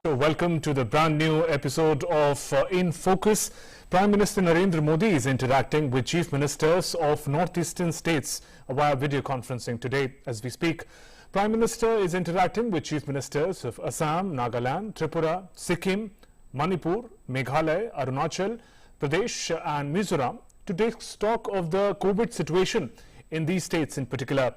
Welcome to the brand new episode of In Focus. Prime Minister Narendra Modi is interacting with chief ministers of northeastern states via video conferencing today as we speak. Prime Minister is interacting with chief ministers of Assam, Nagaland, Tripura, Sikkim, Manipur, Meghalaya, Arunachal Pradesh and Mizoram to take stock of the COVID situation in these states in particular.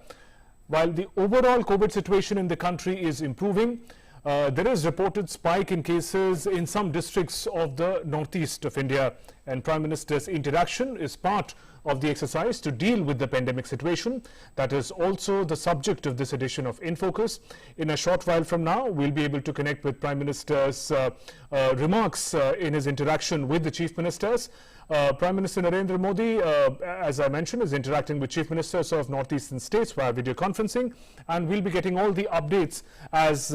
While the overall COVID situation in the country is improving, there is reported spike in cases in some districts of the northeast of India, and Prime Minister's interaction is part of the exercise to deal with the pandemic situation. That is also the subject of this edition of In Focus. In a short while from now, we'll be able to connect with Prime Minister's remarks in his interaction with the chief ministers. Prime Minister Narendra Modi, as I mentioned, is interacting with chief ministers of northeastern states via video conferencing, and we'll be getting all the updates as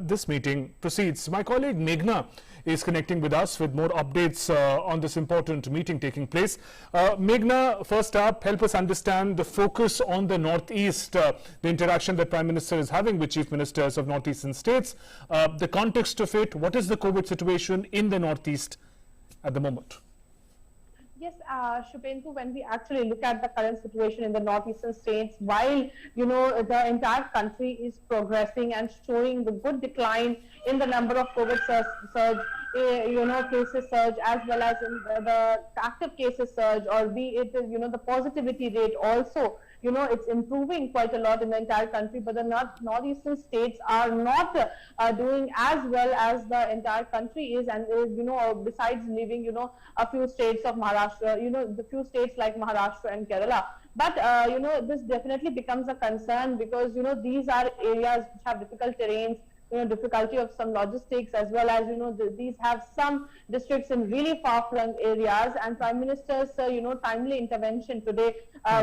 this meeting proceeds. My colleague Meghna is connecting with us with more updates on this important meeting taking place. Meghna, first up, help us understand the focus on the northeast, the interaction that Prime Minister is having with chief ministers of northeastern states, the context of it. What is the COVID situation in the northeast at the moment? Yes, Shubhendu, when we actually look at the current situation in the northeastern states, while, the entire country is progressing and showing the good decline in the number of COVID surge, cases surge, as well as in the active cases surge, or be it, the positivity rate also, it's improving quite a lot in the entire country, but the northeastern states are not doing as well as the entire country is, and besides leaving, a few states of Maharashtra, the few states like Maharashtra and Kerala. But, this definitely becomes a concern because, these are areas which have difficult terrains, difficulty of some logistics, as well as, these have some districts in really far-flung areas, and Prime Minister's, timely intervention today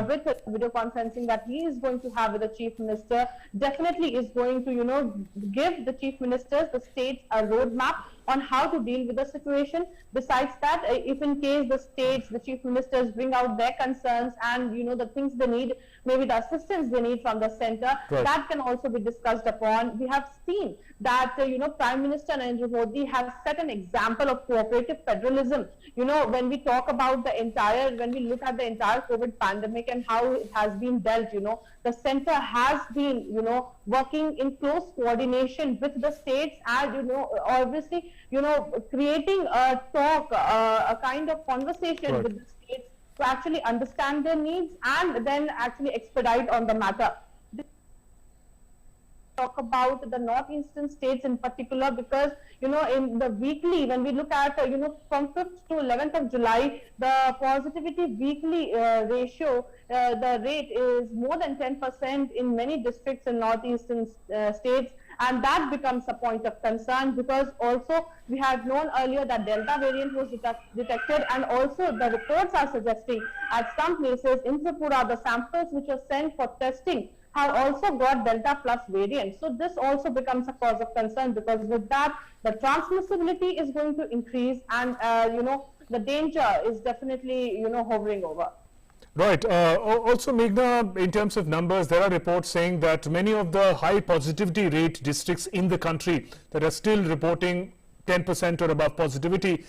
with the video conferencing that he is going to have with the Chief Minister definitely is going to, give the Chief Ministers, the states, a roadmap on how to deal with the situation. Besides that, if in case the states, the chief ministers bring out their concerns and, the things they need, maybe the assistance they need from the center, right, that can also be discussed upon. We have seen that, Prime Minister Narendra Modi has set an example of cooperative federalism. When we talk about when we look at the entire COVID pandemic and how it has been dealt, the center has been, working in close coordination with the states and, obviously, creating a talk, a kind of conversation, right, with the states to actually understand their needs and then actually expedite on the matter. Talk about the northeastern states in particular because, in the weekly, when we look at, from 5th to 11th of July, the positivity weekly ratio, the rate is more than 10% in many districts in northeastern states. And that becomes a point of concern because also we had known earlier that Delta variant was detected, and also the reports are suggesting at some places in Tripura, the samples which were sent for testing have also got Delta plus variant. So this also becomes a cause of concern because with that, the transmissibility is going to increase and, the danger is definitely, hovering over. Right. Also, Meghna, in terms of numbers, there are reports saying that many of the high positivity rate districts in the country that are still reporting 10% or above positivity,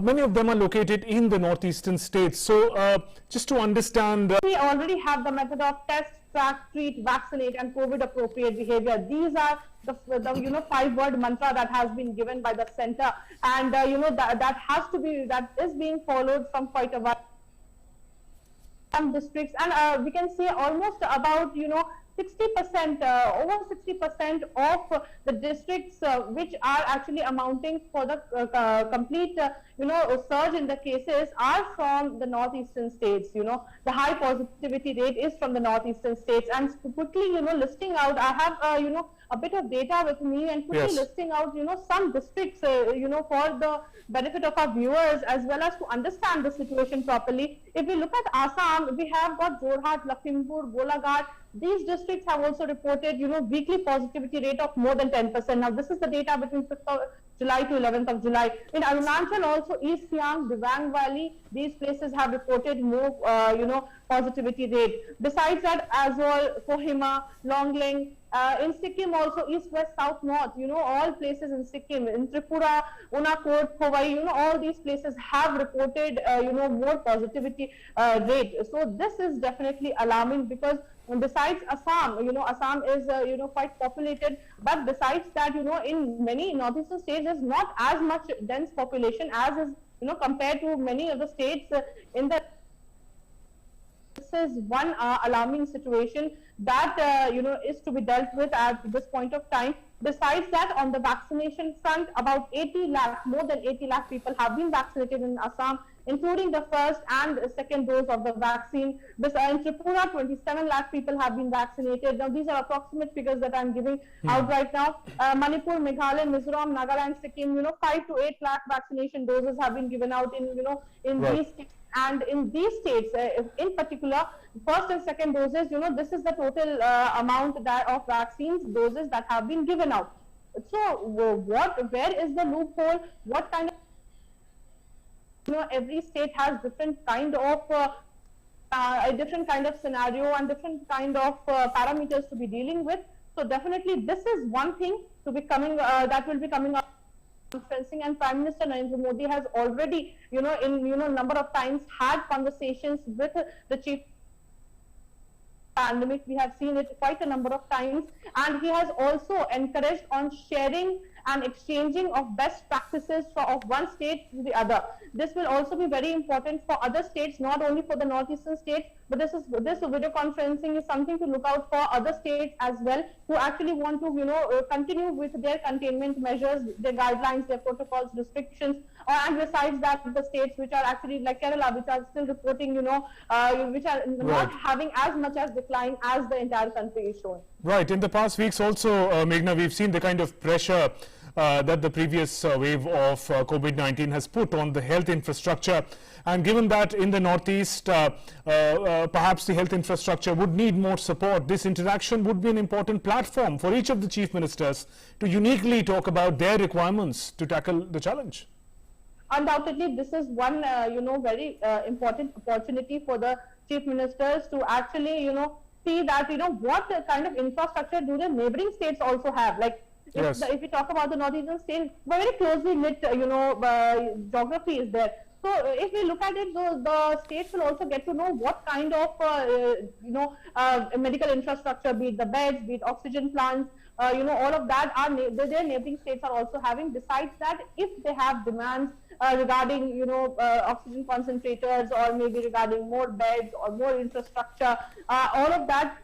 many of them are located in the northeastern states. So, just to understand... we already have the method of test, track, treat, vaccinate and COVID-appropriate behavior. These are the 5-word mantra that has been given by the center, and, that is being followed from quite a while. Some districts, and we can say almost about 60%, over 60% of the districts which are actually amounting for the complete surge in the cases are from the northeastern states. The high positivity rate is from the northeastern states. And quickly listing out, I have a bit of data with me and quickly, yes, listing out some districts for the benefit of our viewers as well as to understand the situation properly. If we look at Assam, we have got Jorhat, Lakhimpur, Golaghat. These districts have also reported, weekly positivity rate of more than 10%. Now, this is the data between 5th of July to 11th of July. In Arunachal, also East Siang, Dibang Valley, these places have reported more, positivity rate. Besides that, Azol, Kohima, Longling, In Sikkim also, east, west, south, north, all places in Sikkim, in Tripura, Unakot, Khowai, all these places have reported, more positivity rate. So this is definitely alarming, because besides Assam, Assam is, quite populated, but besides that, in many northeastern states, there's not as much dense population as is, compared to many of the states in the. This is one alarming situation that is to be dealt with at this point of time. Besides that, on the vaccination front, about 80 lakh, more than 80 lakh people have been vaccinated in Assam, including the first and second dose of the vaccine. In Tripura, 27 lakh people have been vaccinated. Now, these are approximate figures that I'm giving out right now. Manipur, Meghalaya, Mizoram, Nagaland, Sikkim, 5 to 8 lakh vaccination doses have been given out in these states. And in these states, in particular, first and second doses, this is the total amount of vaccines doses that have been given out. So, where is the loophole? What kind of, every state has different kind of a different kind of scenario and different kind of parameters to be dealing with. So, definitely, this is one thing to be coming that will be coming up. Conferencing, and Prime Minister Narendra Modi has already, in number of times had conversations with the chief pandemic. We have seen it quite a number of times, and he has also encouraged on sharing and exchanging of best practices of one state to the other. This will also be very important for other states, not only for the northeastern states, but this video conferencing is something to look out for other states as well, who actually want to continue with their containment measures, their guidelines, their protocols, restrictions, and besides that, the states which are actually like Kerala, which are still reporting, which are not having as much as decline as the entire country is showing. Right. In the past weeks also, Meghna, we've seen the kind of pressure that the previous wave of COVID-19 has put on the health infrastructure. And given that in the Northeast, perhaps the health infrastructure would need more support, this interaction would be an important platform for each of the chief ministers to uniquely talk about their requirements to tackle the challenge. Undoubtedly, this is one, very important opportunity for the chief ministers to actually, see that, what kind of infrastructure do the neighboring states also have. Like, if we talk about the northeastern states, very closely knit, geography is there. So, if we look at it, the states will also get to know what kind of, medical infrastructure, be it the beds, be it oxygen plants, all of that are their neighboring states are also having. Besides that, if they have demands regarding, oxygen concentrators, or maybe regarding more beds or more infrastructure, all of that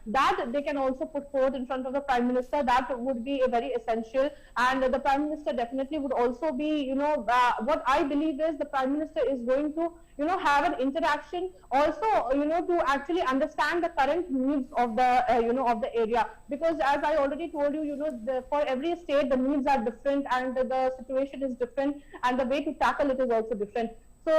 they can also put forth in front of the Prime Minister. That would be a very essential, and the Prime Minister definitely would also be, what I believe is the Prime Minister is going to, have an interaction also, to actually understand the current needs of the, of the area. Because as I already told you, for every state, the needs are different and the situation is different, and the way to tackle it is also different. So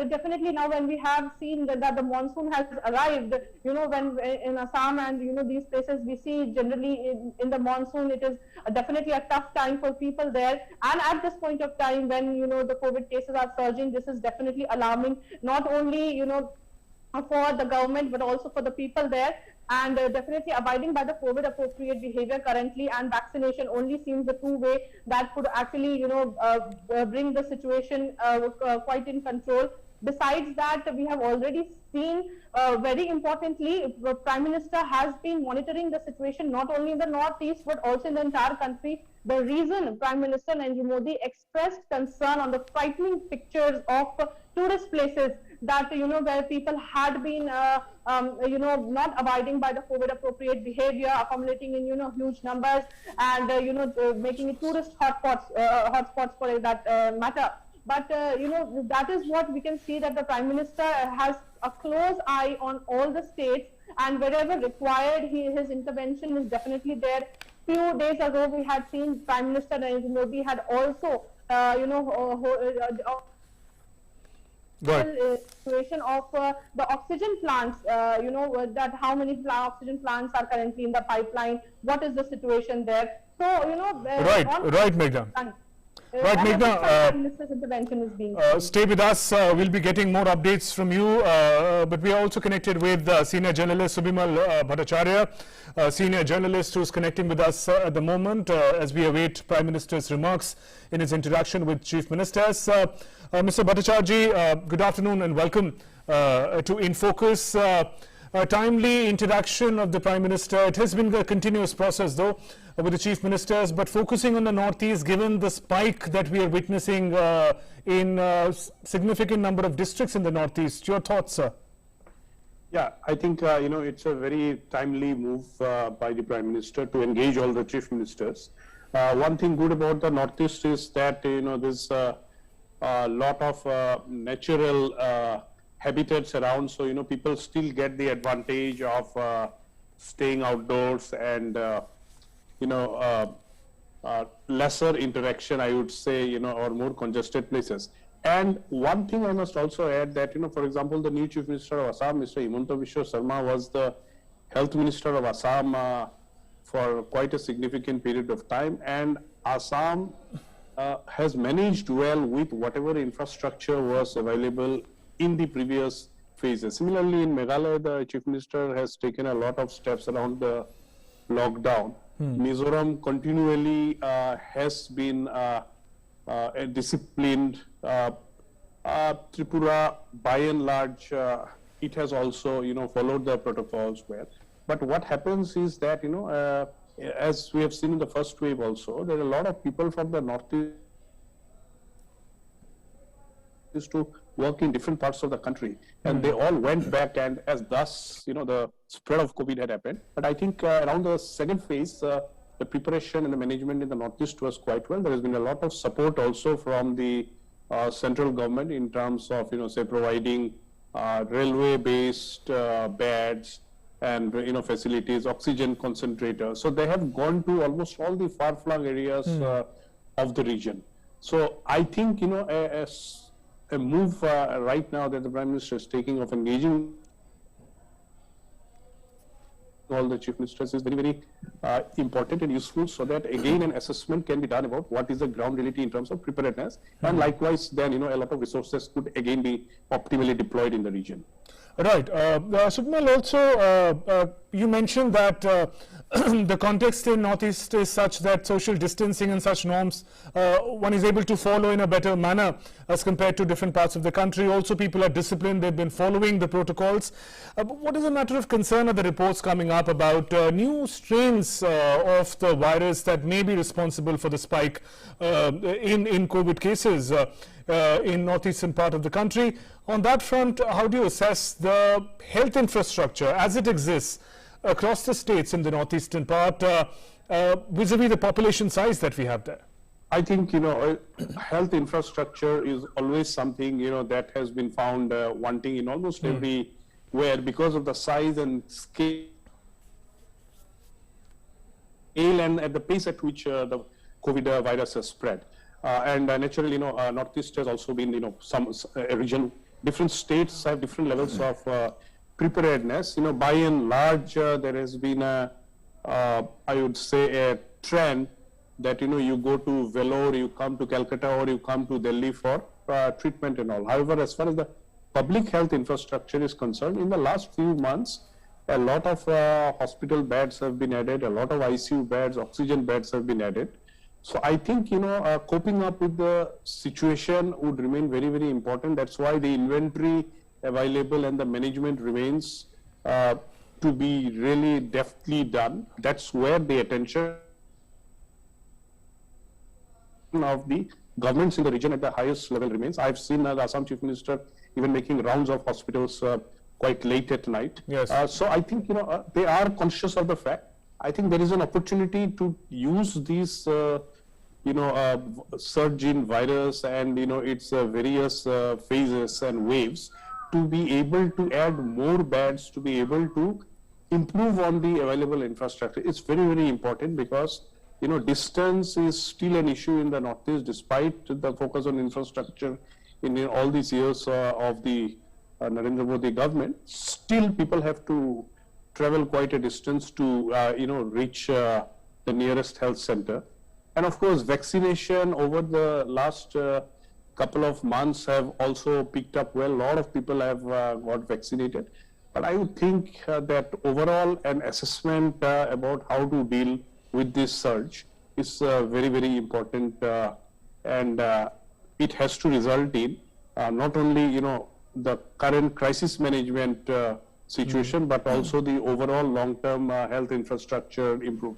definitely now when we have seen that the monsoon has arrived, when in Assam and these places, we see generally in the monsoon it is definitely a tough time for people there. And at this point of time when the COVID cases are surging, this is definitely alarming, not only for the government but also for the people there. And definitely abiding by the COVID appropriate behavior currently and vaccination only seems the two way that could actually, bring the situation quite in control. Besides that, we have already seen, very importantly, the Prime Minister has been monitoring the situation not only in the Northeast but also in the entire country. The reason Prime Minister Narendra Modi expressed concern on the frightening pictures of tourist places that, where people had been, not abiding by the COVID appropriate behavior, accumulating in, huge numbers, and, making it tourist hotspots for that matter. But, that is what we can see, that the Prime Minister has a close eye on all the states, and wherever required, his intervention is definitely there. Few days ago, we had seen Prime Minister Narendra Modi had also, situation of the oxygen plants, that how many oxygen plants are currently in the pipeline, what is the situation there. So, right, Meghna. Right, Meghna, Prime Minister's intervention is being seen. stay with us. We'll be getting more updates from you. But we are also connected with senior journalist Subimal Bhattacharya, senior journalist who's connecting with us at the moment as we await Prime Minister's remarks in his interaction with Chief Ministers. Mr. Bhattacharya, good afternoon and welcome to In Focus. A timely interaction of the Prime Minister. It has been a continuous process though with the Chief Ministers, but focusing on the Northeast given the spike that we are witnessing in significant number of districts in the Northeast. Your thoughts, sir? Yeah, I think, it's a very timely move by the Prime Minister to engage all the Chief Ministers. One thing good about the Northeast is that, there's a lot of natural habitats around, so people still get the advantage of staying outdoors and lesser interaction, I would say, or more congested places. And one thing I must also add that, for example, the new Chief Minister of Assam, Mr. Himanta Biswa Sarma, was the Health Minister of Assam for quite a significant period of time, and Assam has managed well with whatever infrastructure was available in the previous phases. Similarly, in Meghalaya, the Chief Minister has taken a lot of steps around the lockdown. Mizoram continually has been disciplined. Tripura, by and large, it has also, followed the protocols well. But what happens is that, as we have seen in the first wave also, there are a lot of people from the Northeast used to work in different parts of the country, and they all went back, and as thus, the spread of COVID had happened. But I think around the second phase, the preparation and the management in the Northeast was quite well. There has been a lot of support also from the central government in terms of, say, providing railway-based beds and, facilities, oxygen concentrators. So they have gone to almost all the far-flung areas of the region. So I think, a move right now that the Prime Minister is taking of engaging all the Chief Ministers is very, very important and useful, so that again an assessment can be done about what is the ground reality in terms of preparedness, and likewise then a lot of resources could again be optimally deployed in the region. Right. Subimal, also you mentioned that the context in Northeast is such that social distancing and such norms one is able to follow in a better manner as compared to different parts of the country. Also, people are disciplined, they've been following the protocols. But what is a matter of concern are the reports coming up about new strains of the virus that may be responsible for the spike in COVID cases in northeastern part of the country. On that front, how do you assess the health infrastructure as it exists across the states in the northeastern part vis-a-vis the population size that we have there? I think, health infrastructure is always something, that has been found wanting in almost everywhere because of the size and scale and at the pace at which the COVID virus has spread. And naturally, Northeast has also been, some region, different states have different levels of preparedness. By and large, there has been a, I would say, a trend that, you go to Vellore, you come to Calcutta, or you come to Delhi for treatment and all. However, as far as the public health infrastructure is concerned, in the last few months, a lot of hospital beds have been added, a lot of ICU beds, oxygen beds have been added. So I think, coping up with the situation would remain very, very important. That's why the inventory available and the management remains to be really deftly done. That's where the attention of the governments in the region at the highest level remains. I've seen the Assam Chief Minister even making rounds of hospitals quite late at night. Yes. So I think, they are conscious of the fact. I think there is an opportunity to use these, surge in virus and, its various phases and waves to be able to add more beds, to be able to improve on the available infrastructure. It's very, very important because, distance is still an issue in the Northeast despite the focus on infrastructure in all these years of the Narendra Modi government. Still, people have to travel quite a distance to, reach the nearest health center. And of course, vaccination over the last couple of months have also picked up well. A lot of people have got vaccinated. But I would think that overall an assessment about how to deal with this surge is very, very important, and it has to result in not only the current crisis management situation, but also the overall long-term health infrastructure improvement.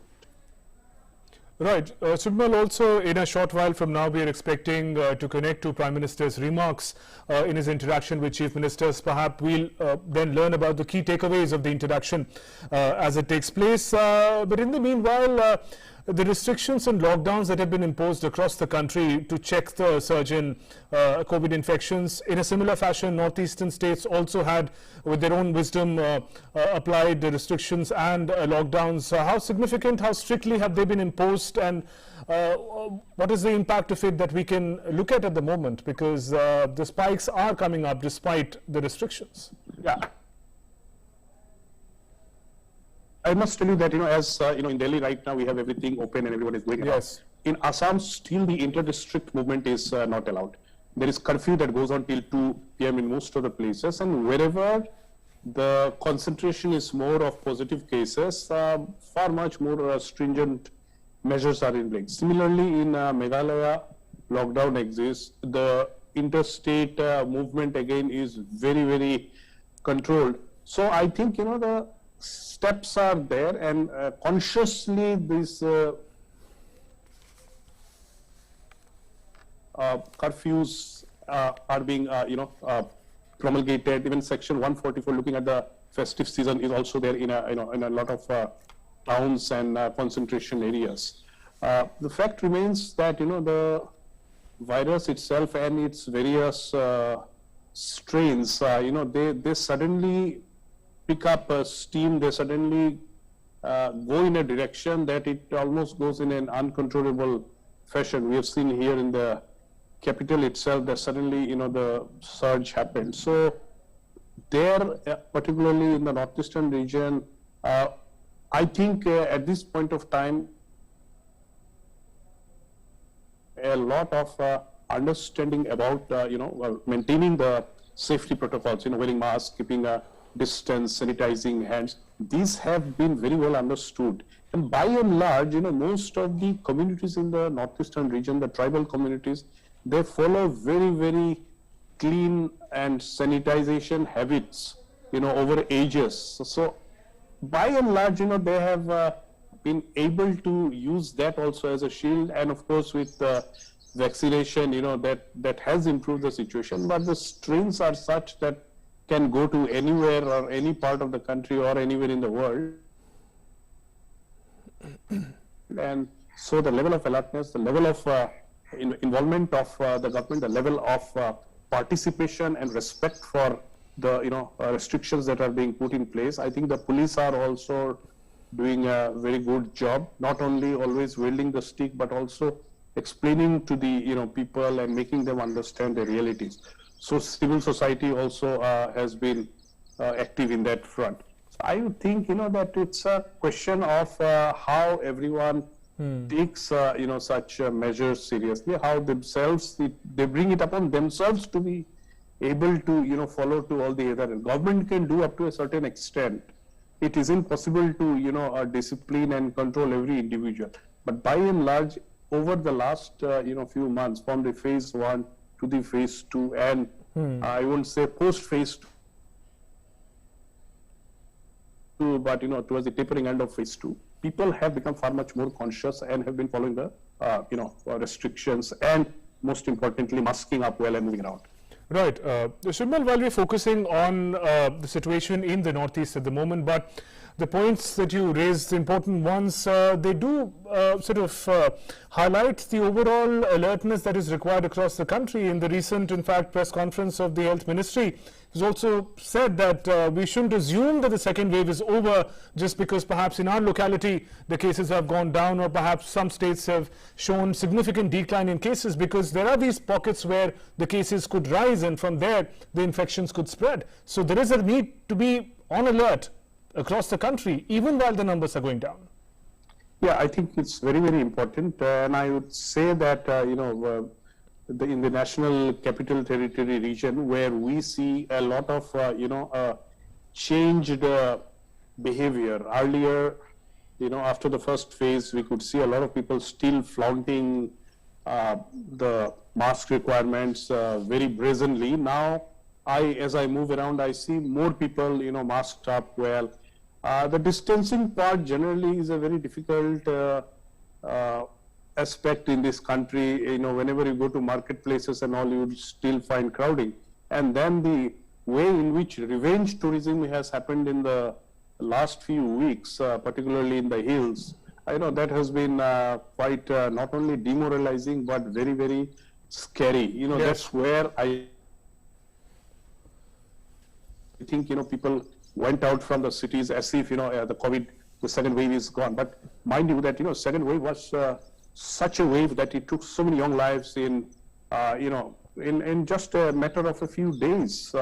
Right. Submal, also in a short while from now, we are expecting to connect to Prime Minister's remarks in his interaction with Chief Ministers. Perhaps we'll then learn about the key takeaways of the interaction as it takes place. But in the meanwhile, the restrictions and lockdowns that have been imposed across the country to check the surge in COVID infections, in a similar fashion, northeastern states also had, with their own wisdom, applied the restrictions and lockdowns. How significant, how strictly have they been imposed, and what is the impact of it that we can look at the moment? Because the spikes are coming up despite the restrictions. Yeah. I must tell you that, as in Delhi right now, we have everything open and everyone is going around. Yes. In Assam, still the inter-district movement is not allowed. There is curfew that goes on till 2 p.m. in most of the places, and wherever the concentration is more of positive cases, far much more stringent measures are in place. Similarly, in Meghalaya, lockdown exists. The interstate movement again is very, very controlled. So I think, the steps are there, and consciously these curfews are being promulgated. Even Section 144, looking at the festive season, is also there in a lot of towns and concentration areas. The fact remains that the virus itself and its various strains, they suddenly pick up steam. They suddenly go in a direction that it almost goes in an uncontrollable fashion. We have seen here in the capital itself that suddenly the surge happened. So there, particularly in the northeastern region, I think at this point of time, a lot of understanding about maintaining the safety protocols, wearing masks, keeping a distance, sanitizing hands, these have been very well understood. And by and large, most of the communities in the northeastern region, the tribal communities, they follow very, very clean and sanitization habits, over ages. So by and large, they have been able to use that also as a shield. And of course, with vaccination, that has improved the situation. But the strains are such that can go to anywhere or any part of the country or anywhere in the world. And so the level of alertness, the level of involvement of the government, the level of participation and respect for the restrictions that are being put in place, I think the police are also doing a very good job, not only always wielding the stick, but also explaining to the people and making them understand the realities. So civil society also has been active in that front. So I would think, that it's a question of how everyone takes, such measures seriously, how themselves, they bring it upon themselves to be able to, follow to all the other. Government can do up to a certain extent. It isn't possible to, discipline and control every individual. But by and large, over the last, few months, from the phase 1 to the phase 2, and I won't say post phase 2, but towards the tapering end of phase 2, people have become far much more conscious and have been following the restrictions, and most importantly, masking up well and moving around. Right. Submal, while we're focusing on the situation in the Northeast at the moment, but the points that you raised, the important ones, they do sort of highlight the overall alertness that is required across the country. In the recent, in fact, press conference of the Health Ministry, has also said that we shouldn't assume that the second wave is over just because perhaps in our locality the cases have gone down, or perhaps some states have shown significant decline in cases, because there are these pockets where the cases could rise and from there the infections could spread. So there is a need to be on alert across the country, even while the numbers are going down. Yeah, I think it's very, very important. And I would say that, in the National Capital Territory region, where we see a lot of, changed behavior. Earlier, after the first phase, we could see a lot of people still flaunting the mask requirements very brazenly. Now, as I move around, I see more people, masked up well. The distancing part generally is a very difficult aspect in this country. Whenever you go to marketplaces and all, you still find crowding. And then the way in which revenge tourism has happened in the last few weeks, particularly in the hills, I know that has been quite not only demoralizing but very, very scary. Yes. That's where I think people went out from the cities as if the second wave is gone. But mind you that second wave was such a wave that it took so many young lives in just a matter of a few days.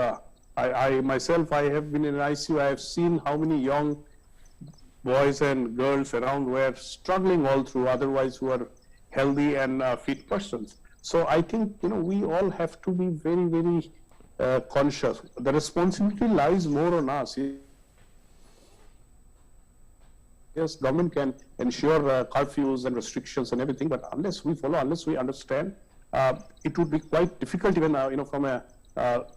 I myself, I have been in ICU. I have seen how many young boys and girls around were struggling all through, otherwise who are healthy and fit persons. So I think we all have to be very, very conscious. The responsibility lies more on us. Yes, government can ensure curfews and restrictions and everything, but unless we follow, unless we understand, it would be quite difficult even from a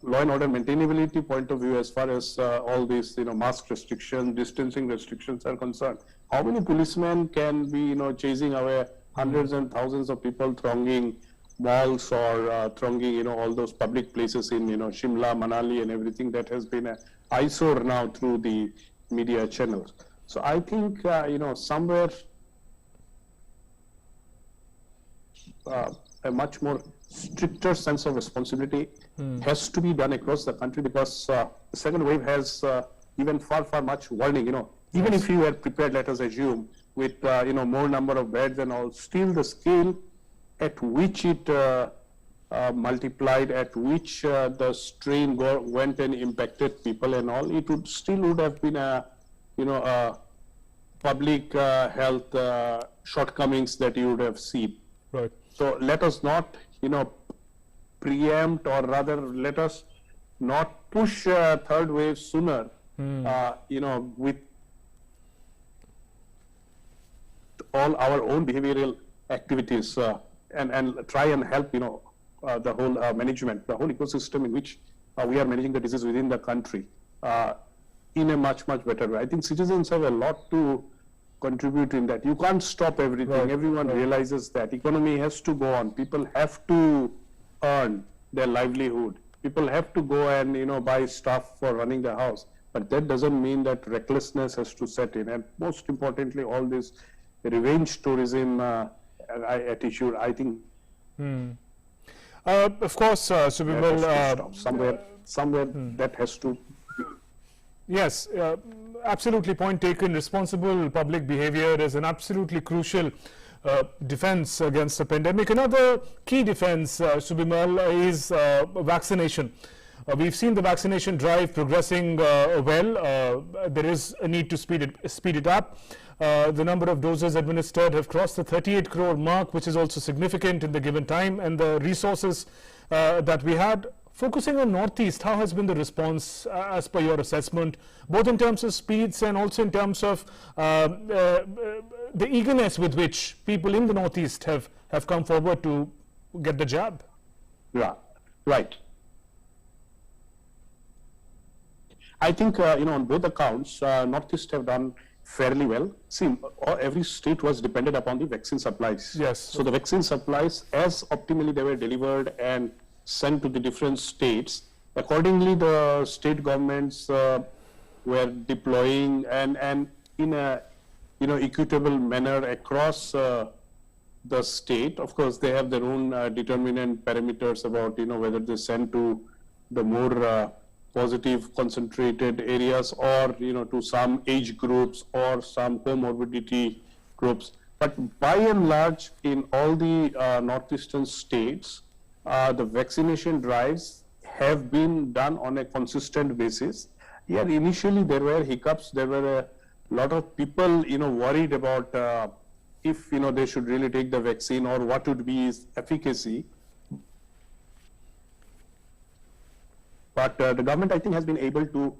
law and order maintainability point of view, as far as all these mask restrictions, distancing restrictions are concerned. How many policemen can be chasing away hundreds and thousands of people thronging malls or thronging all those public places in Shimla, Manali and everything that has been an eyesore now through the media channels. So I think somewhere a much more stricter sense of responsibility has to be done across the country, because the second wave has given far much warning. Even if you were prepared, let us assume, with more number of beds and all, still the scale at which it multiplied, at which the strain went and impacted people and all, it would have been a public health shortcomings that you would have seen. Right. So let us not preempt, or rather let us not push third wave sooner, with all our own behavioral activities, and try and help the whole management, the whole ecosystem in which we are managing the disease within the country in a much better way. I think citizens have a lot to contribute in that. You can't stop everything. Right. Everyone realizes that economy has to go on. People have to earn their livelihood. People have to go and buy stuff for running the house. But that doesn't mean that recklessness has to set in. And most importantly, all this revenge tourism attitude, I think. Of course, Subimal, somewhere that has to. Yes, absolutely, point taken. Responsible public behavior is an absolutely crucial defense against the pandemic. Another key defense, Subimal, is vaccination. We've seen the vaccination drive progressing well. There is a need to speed it up. The number of doses administered have crossed the 38 crore mark, which is also significant in the given time, and the resources that we had. Focusing on Northeast, how has been the response as per your assessment, both in terms of speeds and also in terms of the eagerness with which people in the Northeast have come forward to get the jab? Yeah, right. I think, on both accounts, Northeast have done fairly well. See, every state was dependent upon the vaccine supplies. Yes. So the vaccine supplies, as optimally they were delivered and sent to the different states, accordingly the state governments were deploying and in a equitable manner across the state. Of course, they have their own determinant parameters about whether they send to the more positive concentrated areas, or to some age groups or some comorbidity groups. But by and large, in all the northeastern states, the vaccination drives have been done on a consistent basis. Yeah, initially there were hiccups. There were a lot of people, worried about if, they should really take the vaccine or what would be its efficacy. But the government, I think, has been able to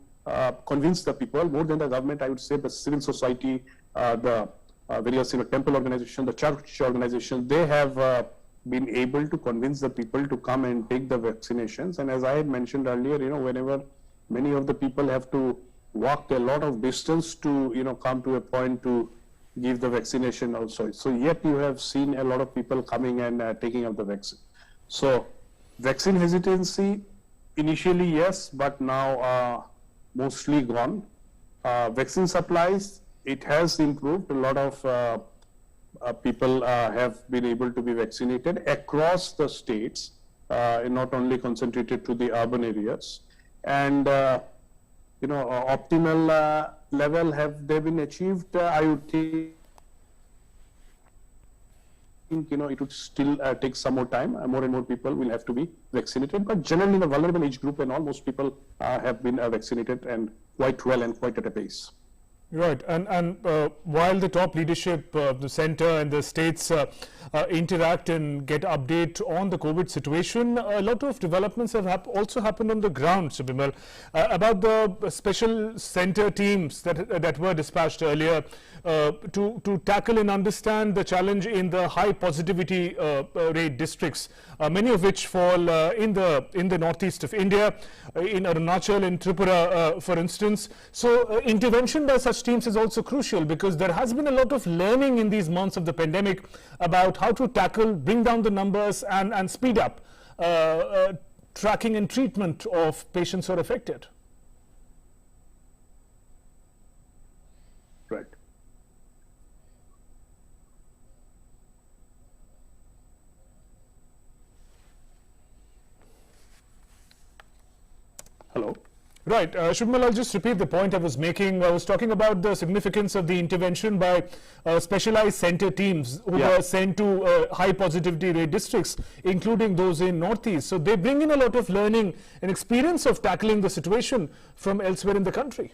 convince the people. More than the government, I would say the civil society, the various temple organization, the church organization, they have been able to convince the people to come and take the vaccinations. And as I had mentioned earlier, whenever many of the people have to walk a lot of distance to, come to a point to give the vaccination also. So yet you have seen a lot of people coming and taking up the vaccine. So vaccine hesitancy, initially yes, but now mostly gone. Vaccine supplies, it has improved. A lot of people have been able to be vaccinated across the states, not only concentrated to the urban areas. And optimal level have they been achieved? I would think it would still take some more time. More and more people will have to be vaccinated. But generally, in the vulnerable age group and all, most people have been vaccinated and quite well and quite at a pace. Right, and while the top leadership, the center and the states interact and get update on the COVID situation, a lot of developments have also happened on the ground, Bimal, about the special center teams that were dispatched earlier to tackle and understand the challenge in the high positivity rate districts, many of which fall in the northeast of India, in Arunachal and Tripura, for instance. So intervention by such teams is also crucial, because there has been a lot of learning in these months of the pandemic about how to tackle, bring down the numbers and speed up tracking and treatment of patients who are affected. Right. Hello. Right, Shubhamal, I'll just repeat the point I was making. I was talking about the significance of the intervention by specialized center teams who were sent to high positivity rate districts, including those in Northeast. So they bring in a lot of learning and experience of tackling the situation from elsewhere in the country.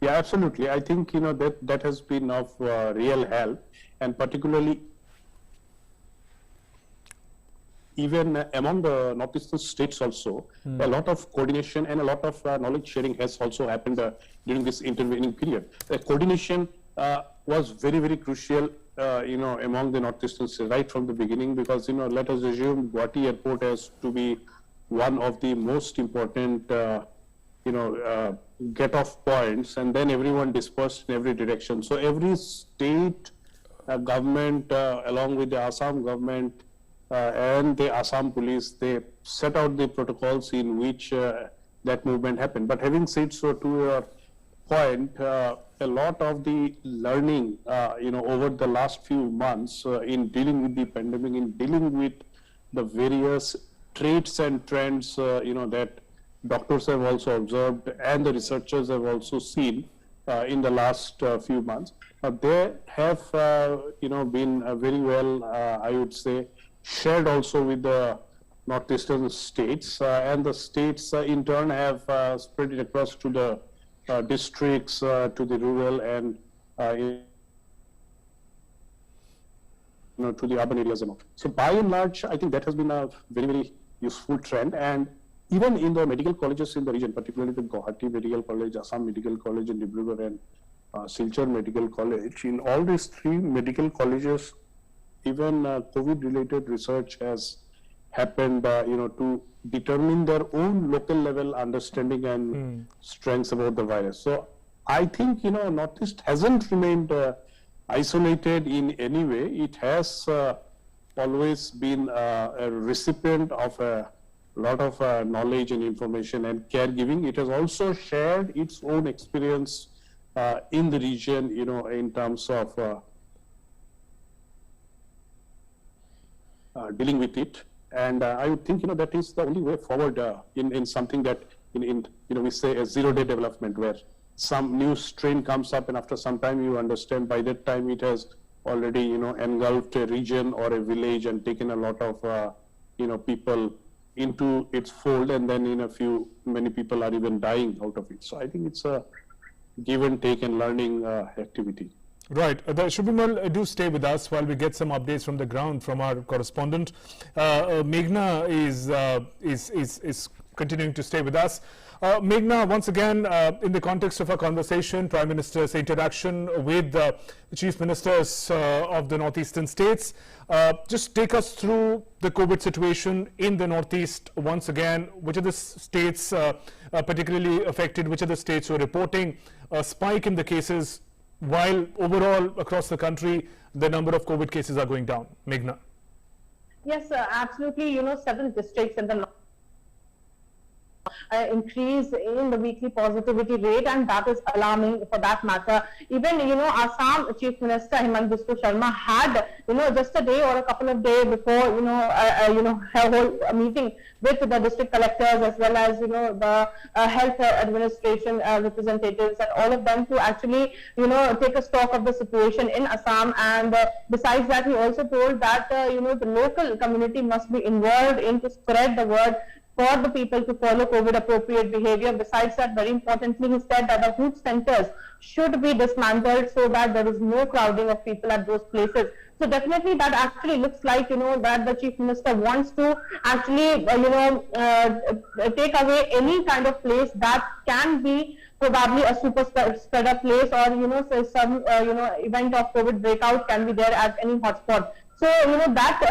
Yeah, absolutely. I think, that has been of real help, and particularly even among the northeastern states also, a lot of coordination and a lot of knowledge sharing has also happened during this intervening period. The coordination was very, very crucial, among the northeastern states right from the beginning, because, let us assume Guwahati airport has to be one of the most important, get-off points, and then everyone dispersed in every direction. So every state government, along with the Assam government, and the Assam police, they set out the protocols in which that movement happened. But having said so, to your point, a lot of the learning, over the last few months in dealing with the pandemic, in dealing with the various traits and trends, that doctors have also observed and the researchers have also seen in the last few months. They have, been very well, I would say, shared also with the northeastern states, and the states in turn have spread it across to the districts, to the rural and to the urban areas and all. So by and large, I think that has been a very, very useful trend. And even in the medical colleges in the region, particularly the Guwahati Medical College, Assam Medical College in Dibrugarh, and Silchar Medical College, in all these three medical colleges, even COVID-related research has happened, to determine their own local level understanding and strengths about the virus. So I think, Northeast hasn't remained isolated in any way. It has always been a recipient of a lot of knowledge and information and caregiving. It has also shared its own experience in the region, in terms of dealing with it, and I would think that is the only way forward in something that we say a zero-day development, where some new strain comes up and after some time you understand by that time it has already engulfed a region or a village and taken a lot of people into its fold, and then many people are even dying out of it. So I think it's a give and take and learning activity. Right. Shubhimal, do stay with us while we get some updates from the ground from our correspondent. Meghna is continuing to stay with us. Meghna, once again, in the context of our conversation, Prime Minister's interaction with the Chief Ministers of the Northeastern states, just take us through the COVID situation in the Northeast once again. Which are the states particularly affected? Which are the states who are reporting a spike in the cases, while overall across the country the number of COVID cases are going down? Meghna. Yes, absolutely. Several districts in the increase in the weekly positivity rate, and that is alarming for that matter. Even, Assam Chief Minister Hemant Biswa Sharma had, just a day or a couple of days before, a whole meeting with the district collectors as well as, the health administration representatives and all of them to actually, take a stock of the situation in Assam. And besides that, he also told that, the local community must be involved in to spread the word for the people to follow COVID appropriate behavior. Besides that, very importantly, he said that the food centers should be dismantled so that there is no crowding of people at those places. So definitely that actually looks like, that the Chief Minister wants to actually, take away any kind of place that can be probably a super spreader place, or, say some, event of COVID breakout can be there at any hotspot. So, that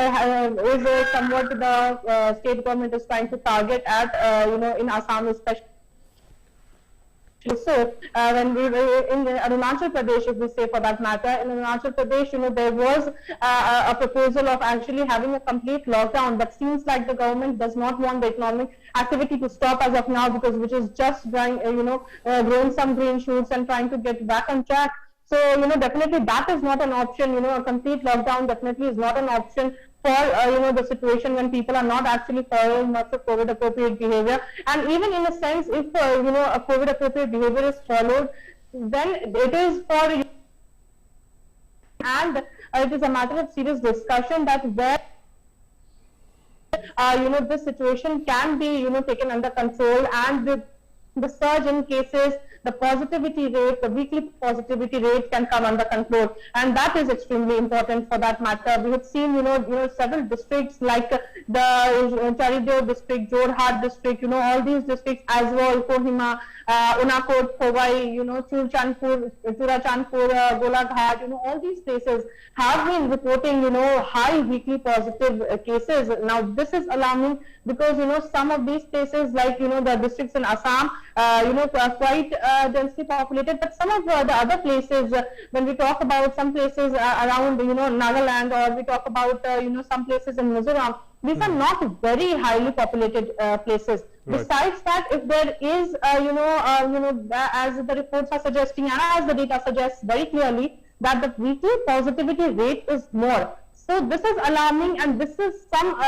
is somewhat the state government is trying to target at, in Assam especially. So, when we were in Arunachal Pradesh, if we say for that matter, in Arunachal Pradesh, there was a proposal of actually having a complete lockdown, but seems like the government does not want the economic activity to stop as of now, because which is just growing some green shoots and trying to get back on track. So, definitely that is not an option. A complete lockdown definitely is not an option for, the situation when people are not actually following much of COVID appropriate behavior. And even in a sense, if, a COVID appropriate behavior is followed, then it is for, and it is a matter of serious discussion that where, this situation can be, taken under control, and the surge in cases, the positivity rate, the weekly positivity rate can come under control, and that is extremely important for that matter. We have seen, several districts like the Charideo district, Jorhat district, all these districts, Aizwal, Kohima, Unakot, Khowai, Churachandpur, Golaghat, all these places have been reporting, high weekly positive cases. Now, this is alarming because, some of these places like, the districts in Assam, are quite densely populated, but some of the other places, when we talk about some places around, Nagaland, or we talk about, some places in Mizoram, these are not very highly populated places. Right. Besides that, if there is, as the reports are suggesting and as the data suggests very clearly, that the weekly positivity rate is more. So this is alarming, and this is some,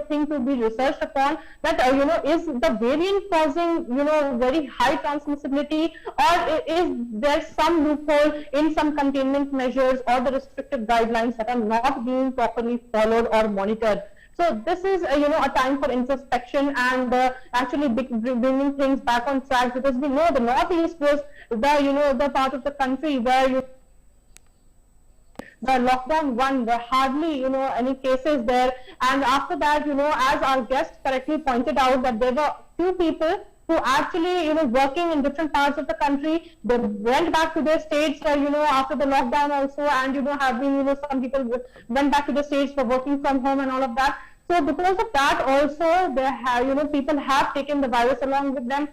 thing to be researched upon, that, is the variant causing, very high transmissibility, or is there some loophole in some containment measures or the restrictive guidelines that are not being properly followed or monitored. So this is, a time for introspection and actually bringing things back on track, because we know the Northeast was the, the part of the country where the lockdown one, there hardly, any cases there. And after that, as our guest correctly pointed out, that there were few people who actually, working in different parts of the country, they went back to their states, after the lockdown also, and, have been, some people went back to the states for working from home and all of that. So because of that also, there have, people have taken the virus along with them.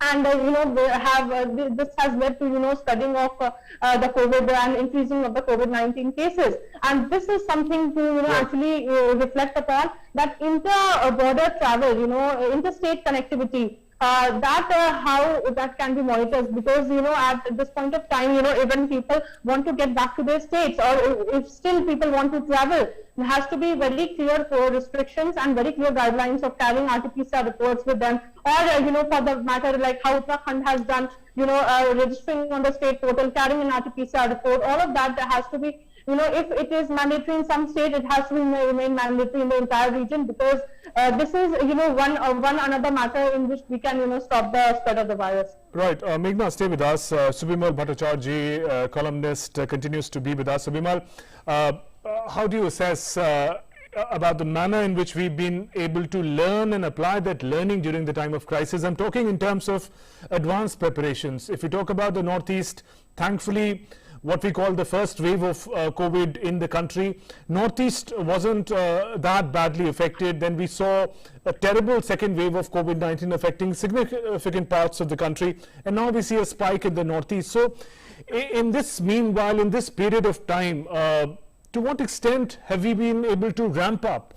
And, they have, this has led to, studying of the COVID and increasing of the COVID-19 cases. And this is something to, actually reflect upon, that inter-border travel, interstate connectivity, how that can be monitored, because, at this point of time, even people want to get back to their states, or if still people want to travel, there has to be very clear restrictions and very clear guidelines of carrying RT-PCR reports with them, or, for the matter like how Uttarakhand has done, registering on the state portal, carrying an RT-PCR report, all of that has to be if it is mandatory in some state, it has to remain mandatory in the entire region, because this is, one another matter in which we can, stop the spread of the virus. Right. Meghna, stay with us. Subimal Bhattacharjee, columnist, continues to be with us. Subimal, how do you assess about the manner in which we've been able to learn and apply that learning during the time of crisis? I'm talking in terms of advanced preparations. If we talk about the Northeast, thankfully, what we call the first wave of COVID in the country, Northeast wasn't that badly affected. Then we saw a terrible second wave of COVID-19 affecting significant parts of the country, and now we see a spike in the Northeast. So in this meanwhile, in this period of time, to what extent have we been able to ramp up,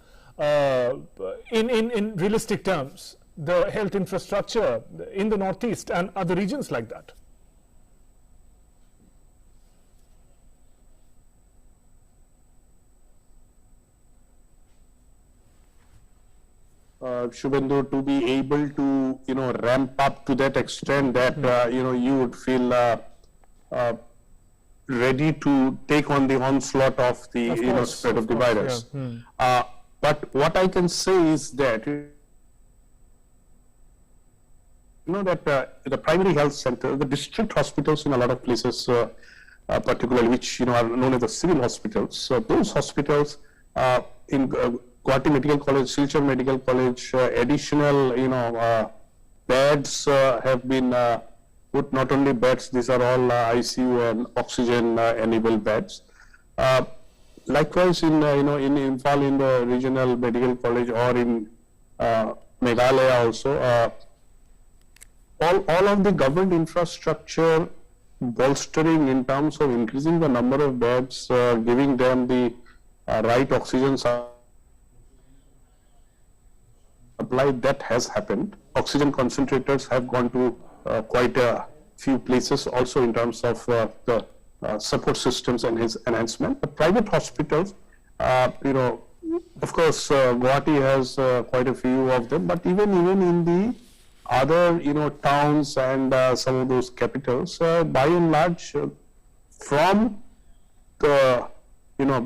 in realistic terms, the health infrastructure in the Northeast and other regions like that? Shubhendu, to be able to, ramp up to that extent that, you would feel ready to take on the onslaught of the spread of the virus. Yeah. But what I can say is that that the primary health center, the district hospitals in a lot of places, particularly which are known as the civil hospitals, so those hospitals in Guwahati Medical College, Silchar Medical College, additional beds have been put. Not only beds, these are all ICU and oxygen enabled beds. Likewise, in in Imphal, in the regional medical college, or in Meghalaya also, all of the government infrastructure bolstering in terms of increasing the number of beds, giving them the right oxygen supply, that has happened. Oxygen concentrators have gone to quite a few places also in terms of the support systems and his enhancement. The private hospitals, of course, Guwahati has quite a few of them, but even in the other, towns and some of those capitals, by and large, from the,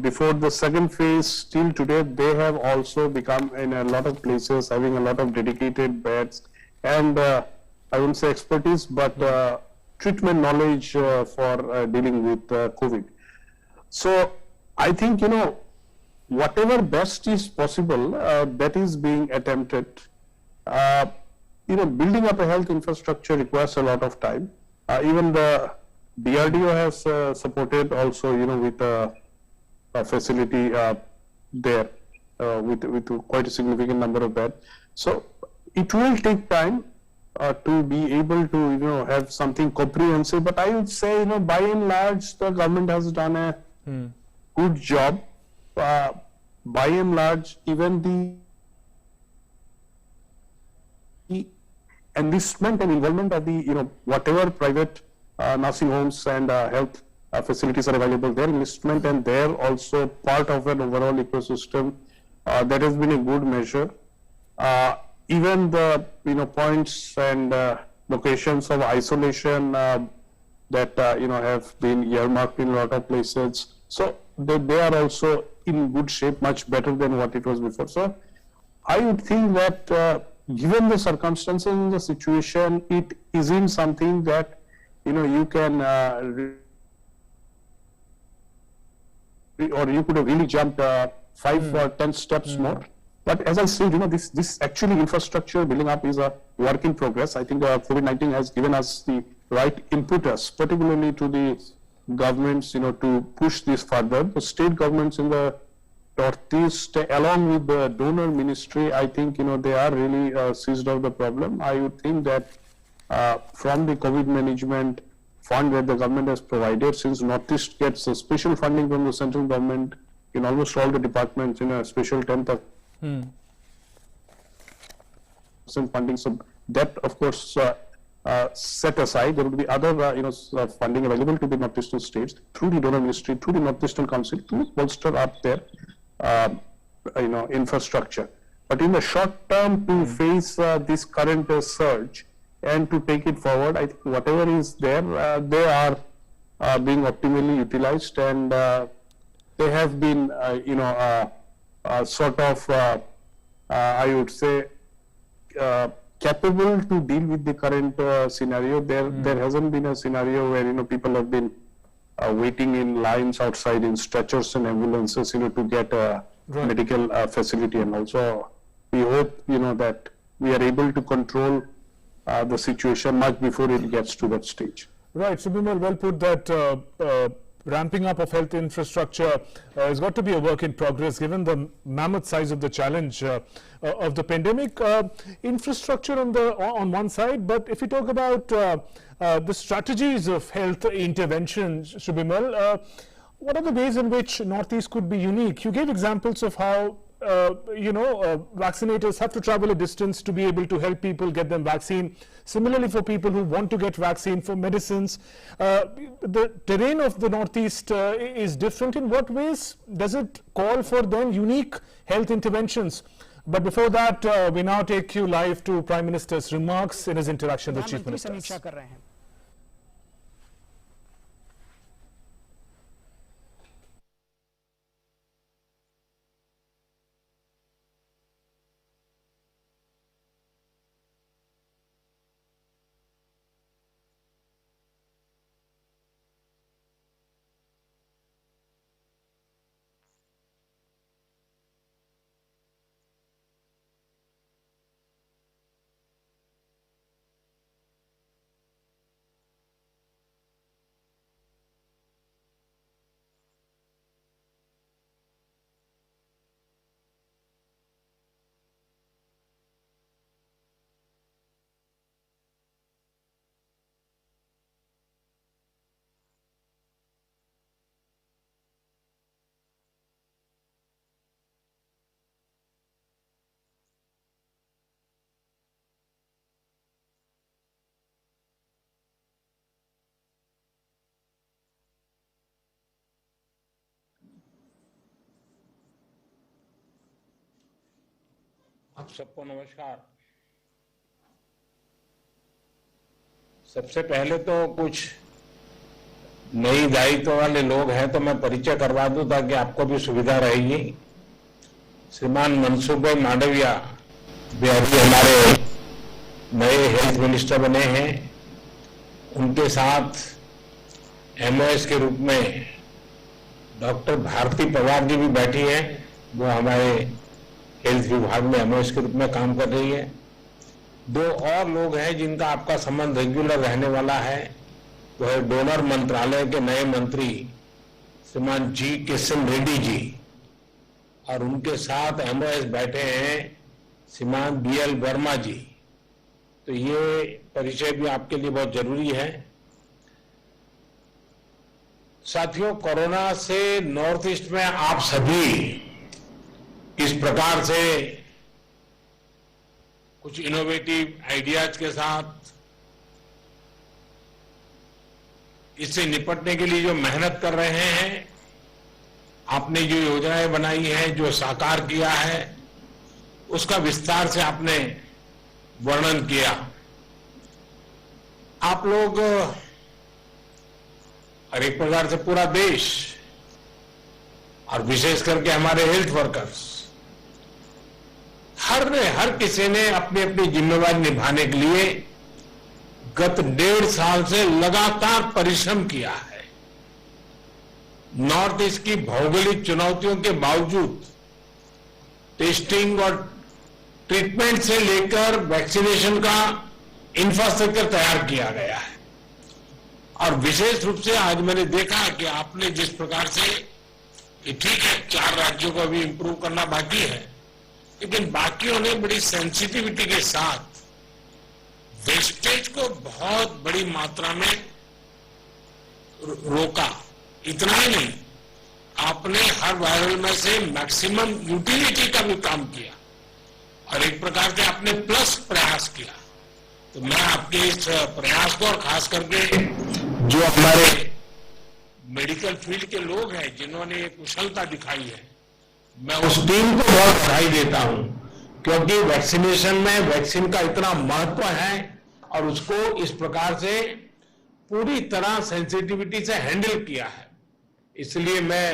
before the second phase till today, they have also become, in a lot of places, having a lot of dedicated beds and I wouldn't say expertise, but treatment knowledge for dealing with COVID. So I think, whatever best is possible, that is being attempted. Building up a health infrastructure requires a lot of time. Even the DRDO has supported also, with a facility there with quite a significant number of beds. So it will take time to be able to, have something comprehensive. But I would say, by and large, the government has done a good job. By and large, even the enlistment and involvement of the, whatever private nursing homes and health facilities are available, their enlistment and they're also part of an overall ecosystem, that has been a good measure. Even the points and locations of isolation that have been earmarked in a lot of places, so they are also in good shape, much better than what it was before. So I would think that given the circumstances in the situation, it isn't something that you can or you could have really jumped 5 or 10 steps more. But as I said, this actually infrastructure building up is a work in progress. I think COVID-19 has given us the right impetus, particularly to the governments, to push this further. The state governments in the Northeast, along with the donor ministry, I think, they are really seized of the problem. I would think that from the COVID management fund that the government has provided, since Northeast gets a special funding from the central government in almost all the departments, in a special 10% funding. So that, of course, set aside. There will be other, funding available to the Northeastern states through the donor ministry, through the Northeastern Council to bolster up their, infrastructure. But in the short term, to face this current surge and to take it forward, I think whatever is there, they are being optimally utilized, and they have been, sort of, I would say, capable to deal with the current scenario. There hasn't been a scenario where, people have been waiting in lines outside in stretchers and ambulances, to get a medical facility. And also, we hope, that we are able to control the situation much before it gets to that stage. Right, so Bimal, well put that ramping up of health infrastructure has got to be a work in progress given the mammoth size of the challenge of the pandemic. Infrastructure on one side, but if you talk about the strategies of health intervention, Shubhimal, what are the ways in which Northeast could be unique? You gave examples of how vaccinators have to travel a distance to be able to help people get them vaccine. Similarly, for people who want to get vaccine, for medicines, the terrain of the Northeast is different. In what ways does it call for then unique health interventions? But before that, we now take you live to Prime Minister's remarks in his interaction with Chief Ministers. आप सबको नमस्कार। सबसे पहले तो कुछ नई दायित्व वाले लोग हैं तो मैं परिचय करवा दूं ताकि आपको भी सुविधा रहेगी। श्रीमान मनसुख भाई मांडविया भी अभी हमारे नए हेल्थ मिनिस्टर बने हैं। उनके साथ एमओएस के रूप में डॉक्टर भारती पवार जी भी बैठी हैं, वो हमारे हेल्थ विभाग में एमओएस के रूप में काम कर रही है। दो और लोग हैं जिनका आपका संबंध रेगुलर रहने वाला है, वो है डोनर मंत्रालय के नए मंत्री श्रीमान जी किशन रेड्डी जी, और उनके साथ एमओएस बैठे हैं श्रीमान बीएल वर्मा जी। तो ये परिचय भी आपके लिए बहुत जरूरी है। साथियों, कोरोना से नॉर्थ ईस्ट में आप सभी किस प्रकार से कुछ इनोवेटिव आइडियाज के साथ इससे निपटने के लिए जो मेहनत कर रहे हैं, आपने जो योजनाएं बनाई हैं, जो साकार किया है, उसका विस्तार से आपने वर्णन किया। आप लोग और एक प्रकार से पूरा देश और विशेष करके हमारे हेल्थ वर्कर्स, हर किसी ने अपनी अपनी जिम्मेवारी निभाने के लिए गत 1.5 साल से लगातार परिश्रम किया है। नॉर्थ ईस्ट की भौगोलिक चुनौतियों के बावजूद टेस्टिंग और ट्रीटमेंट से लेकर वैक्सीनेशन का इंफ्रास्ट्रक्चर तैयार किया गया है। और विशेष रूप से आज मैंने देखा कि आपने जिस प्रकार से, ठीक है 4 राज्यों को भी इंप्रूव करना बाकी है, लेकिन बाकियों ने बड़ी सेंसिटिविटी के साथ वेस्टेज को बहुत बड़ी मात्रा में रोका। इतना ही नहीं, आपने हर वायरल में से मैक्सिमम यूटिलिटी का भी काम किया और एक प्रकार से आपने प्लस प्रयास किया। तो मैं आपके इस प्रयास को, और खास करके जो हमारे मेडिकल फील्ड के लोग हैं जिन्होंने कुशलता दिखाई है, मैं उस टीम को बहुत बधाई देता हूं, क्योंकि वैक्सीनेशन में वैक्सीन का इतना महत्व है और उसको इस प्रकार से पूरी तरह सेंसिटिविटी से हैंडल किया है। इसलिए मैं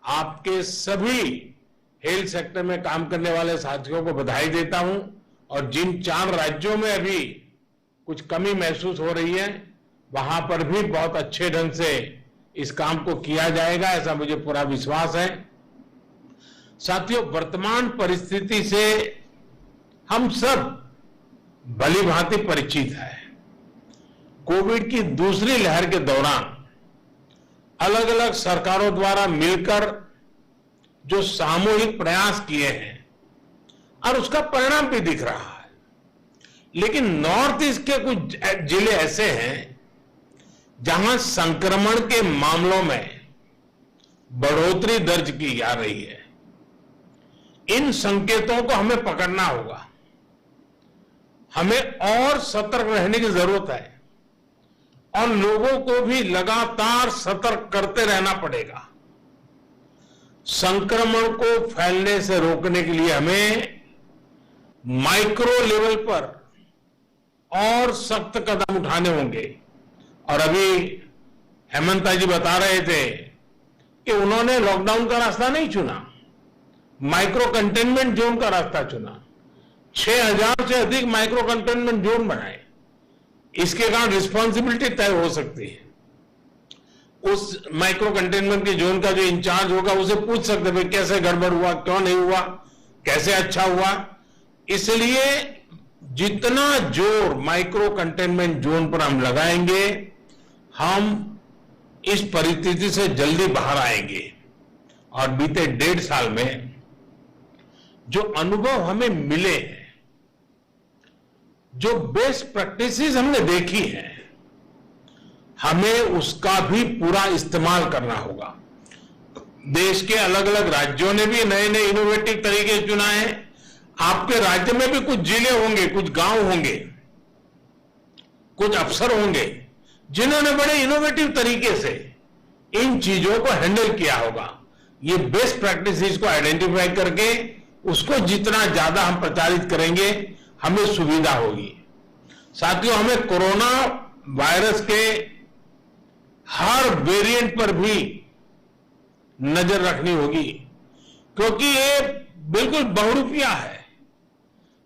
आपके सभी हेल्थ सेक्टर में काम करने वाले साथियों को बधाई देता हूं और जिन 4 राज्यों में अभी कुछ कमी महसूस हो रही है वहां पर भी बहुत अच्छे ढंग से इस काम को किया जाएगा, ऐसा मुझे पूरा विश्वास है। साथियों, वर्तमान परिस्थिति से हम सब भली भांति परिचित हैं। कोविड की दूसरी लहर के दौरान अलग अलग सरकारों द्वारा मिलकर जो सामूहिक प्रयास किए हैं और उसका परिणाम भी दिख रहा है, लेकिन नॉर्थ ईस्ट के कुछ जिले ऐसे हैं जहां संक्रमण के मामलों में बढ़ोतरी दर्ज की जा रही है। इन संकेतों को हमें पकड़ना होगा, हमें और सतर्क रहने की जरूरत है और लोगों को भी लगातार सतर्क करते रहना पड़ेगा। संक्रमण को फैलने से रोकने के लिए हमें माइक्रो लेवल पर और सख्त कदम उठाने होंगे। और अभी हेमंता जी बता रहे थे कि उन्होंने लॉकडाउन का रास्ता नहीं चुना, माइक्रो कंटेनमेंट जोन का रास्ता चुना। 6000 से अधिक माइक्रो कंटेनमेंट जोन बनाए। इसके कारण रिस्पॉन्सिबिलिटी तय हो सकती है। उस माइक्रो कंटेनमेंट के जोन का जो इंचार्ज होगा उसे पूछ सकते हैं कैसे गड़बड़ हुआ, क्यों नहीं हुआ, कैसे अच्छा हुआ। इसलिए जितना जोर माइक्रो कंटेनमेंट जोन पर हम लगाएंगे, हम इस परिस्थिति से जल्दी बाहर आएंगे। और बीते 1.5 साल में जो अनुभव हमें मिले हैं, जो बेस्ट प्रैक्टिसेस हमने देखी हैं, हमें उसका भी पूरा इस्तेमाल करना होगा। देश के अलग अलग राज्यों ने भी नए नए इनोवेटिव तरीके चुनाए हैं। आपके राज्य में भी कुछ जिले होंगे, कुछ गांव होंगे, कुछ अफसर होंगे जिन्होंने बड़े इनोवेटिव तरीके से इन चीजों को हैंडल किया होगा। ये बेस्ट प्रैक्टिसेस को आइडेंटिफाई करके उसको जितना ज्यादा हम प्रचारित करेंगे, हमें सुविधा होगी। साथियों, हमें कोरोना वायरस के हर वेरिएंट पर भी नजर रखनी होगी, क्योंकि ये बिल्कुल बहुरूपिया है,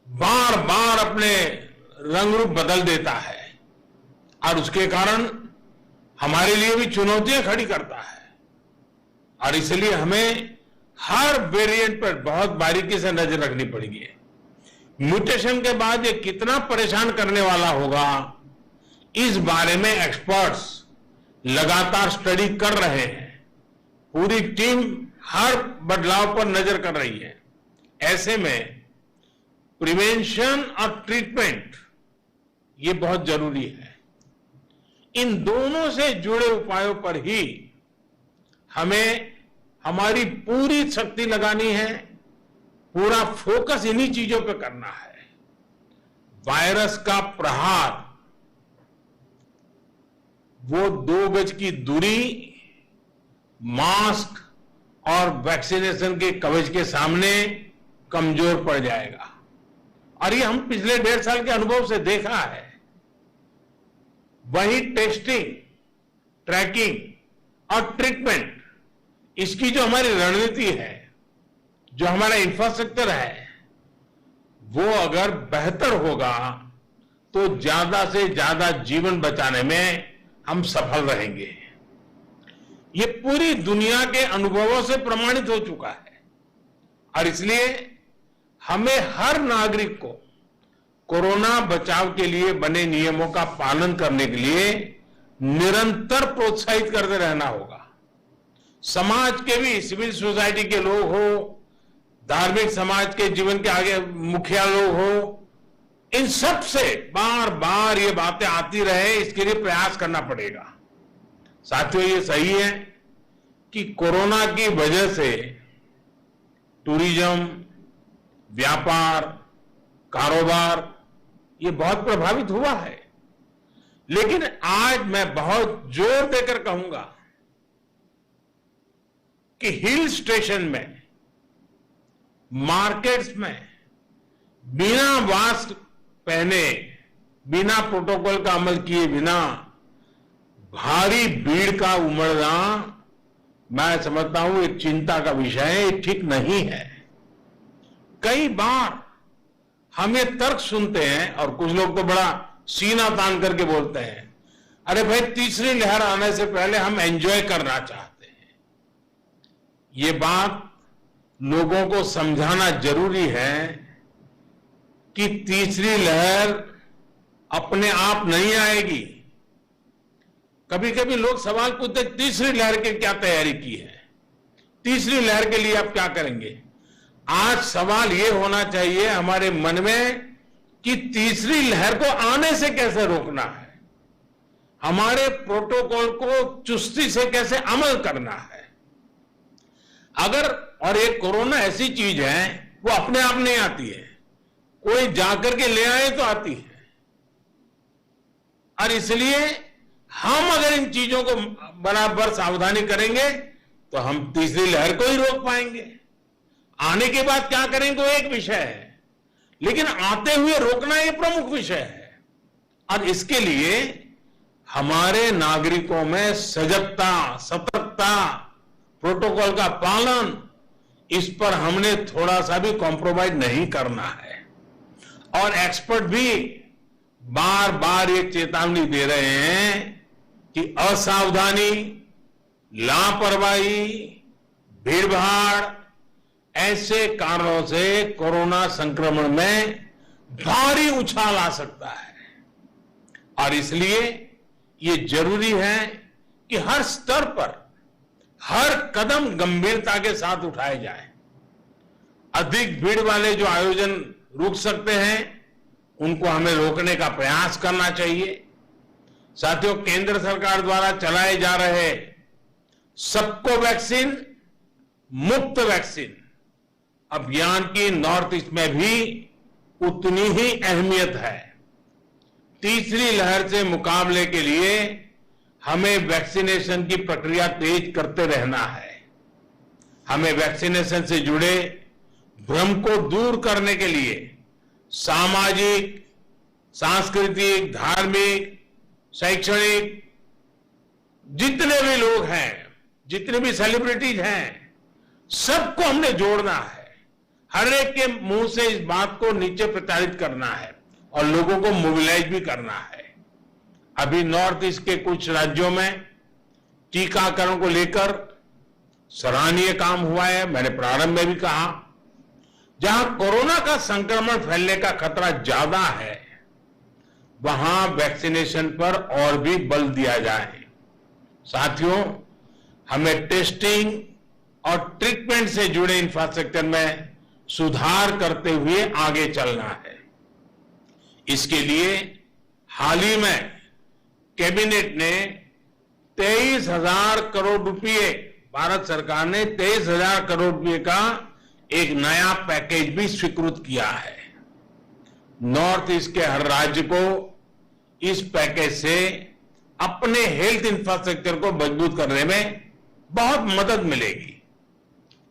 बार बार अपने रंग रूप बदल देता है और उसके कारण हमारे लिए भी चुनौतियां खड़ी करता है। और इसलिए हमें हर वेरिएंट पर बहुत बारीकी से नजर रखनी पड़ेगी। म्यूटेशन के बाद ये कितना परेशान करने वाला होगा, इस बारे में एक्सपर्ट्स लगातार स्टडी कर रहे हैं। पूरी टीम हर बदलाव पर नजर कर रही है। ऐसे में प्रिवेंशन और ट्रीटमेंट ये बहुत जरूरी है। इन दोनों से जुड़े उपायों पर ही हमें हमारी पूरी शक्ति लगानी है, पूरा फोकस इन्हीं चीजों पे करना है। वायरस का प्रहार वो 2 गज की दूरी, मास्क और वैक्सीनेशन के कवच के सामने कमजोर पड़ जाएगा। और ये हम पिछले 1.5 साल के अनुभव से देखा है। वही टेस्टिंग, ट्रैकिंग और ट्रीटमेंट, इसकी जो हमारी रणनीति है, जो हमारा इंफ्रास्ट्रक्चर है, वो अगर बेहतर होगा तो ज्यादा से ज्यादा जीवन बचाने में हम सफल रहेंगे। ये पूरी दुनिया के अनुभवों से प्रमाणित हो चुका है। और इसलिए हमें हर नागरिक को कोरोना बचाव के लिए बने नियमों का पालन करने के लिए निरंतर प्रोत्साहित करते रहना होगा। समाज के भी, सिविल सोसाइटी के लोग हो, धार्मिक समाज के जीवन के आगे मुखिया लोग हो, इन सब से बार बार ये बातें आती रहे, इसके लिए प्रयास करना पड़ेगा। साथियों, ये सही है कि कोरोना की वजह से टूरिज्म, व्यापार, कारोबार ये बहुत प्रभावित हुआ है। लेकिन आज मैं बहुत जोर देकर कहूंगा कि हिल स्टेशन में, मार्केट्स में बिना मास्क पहने, बिना प्रोटोकॉल का अमल किए बिना भारी भीड़ का उमड़ना मैं समझता हूं एक चिंता का विषय है, ये ठीक नहीं है। कई बार हम ये तर्क सुनते हैं और कुछ लोग तो बड़ा सीना तान करके बोलते हैं, अरे भाई तीसरी लहर आने से पहले हम एंजॉय करना चाहते हैं। ये बात लोगों को समझाना जरूरी है कि तीसरी लहर अपने आप नहीं आएगी। कभी कभी लोग सवाल पूछते हैं तीसरी लहर की क्या तैयारी की है, तीसरी लहर के लिए आप क्या करेंगे। आज सवाल ये होना चाहिए हमारे मन में कि तीसरी लहर को आने से कैसे रोकना है, हमारे प्रोटोकॉल को चुस्ती से कैसे अमल करना है। अगर और एक कोरोना ऐसी चीज है वो अपने आप नहीं आती है, कोई जाकर के ले आए तो आती है। और इसलिए हम अगर इन चीजों को बराबर सावधानी करेंगे तो हम तीसरी लहर को ही रोक पाएंगे। आने के बाद क्या करेंगे वो एक विषय है, लेकिन आते हुए रोकना ये प्रमुख विषय है। और इसके लिए हमारे नागरिकों में सजगता, सतर्कता, प्रोटोकॉल का पालन, इस पर हमने थोड़ा सा भी कॉम्प्रोमाइज नहीं करना है। और एक्सपर्ट भी बार बार ये चेतावनी दे रहे हैं कि असावधानी, लापरवाही, भीड़भाड़ ऐसे कारणों से कोरोना संक्रमण में भारी उछाल आ सकता है। और इसलिए ये जरूरी है कि हर स्तर पर हर कदम गंभीरता के साथ उठाए जाए। अधिक भीड़ वाले जो आयोजन रुक सकते हैं उनको हमें रोकने का प्रयास करना चाहिए। साथियों, केंद्र सरकार द्वारा चलाए जा रहे सबको वैक्सीन, मुफ्त वैक्सीन अभियान की नॉर्थ ईस्ट में भी उतनी ही अहमियत है। तीसरी लहर से मुकाबले के लिए हमें वैक्सीनेशन की प्रक्रिया तेज करते रहना है। हमें वैक्सीनेशन से जुड़े भ्रम को दूर करने के लिए सामाजिक, सांस्कृतिक, धार्मिक, शैक्षणिक जितने भी लोग हैं, जितने भी सेलिब्रिटीज हैं, सबको हमने जोड़ना है। हर एक के मुंह से इस बात को नीचे प्रचारित करना है और लोगों को मोबिलाइज भी करना है। अभी नॉर्थ ईस्ट के कुछ राज्यों में टीकाकरण को लेकर सराहनीय काम हुआ है। मैंने प्रारंभ में भी कहा, जहां कोरोना का संक्रमण फैलने का खतरा ज्यादा है वहां वैक्सीनेशन पर और भी बल दिया जाए। साथियों, हमें टेस्टिंग और ट्रीटमेंट से जुड़े इंफ्रास्ट्रक्चर में सुधार करते हुए आगे चलना है। इसके लिए हाल ही में कैबिनेट ने 23,000 करोड़ रुपए, भारत सरकार ने 23,000 करोड़ रुपए का एक नया पैकेज भी स्वीकृत किया है। नॉर्थ ईस्ट के हर राज्य को इस पैकेज से अपने हेल्थ इंफ्रास्ट्रक्चर को मजबूत करने में बहुत मदद मिलेगी।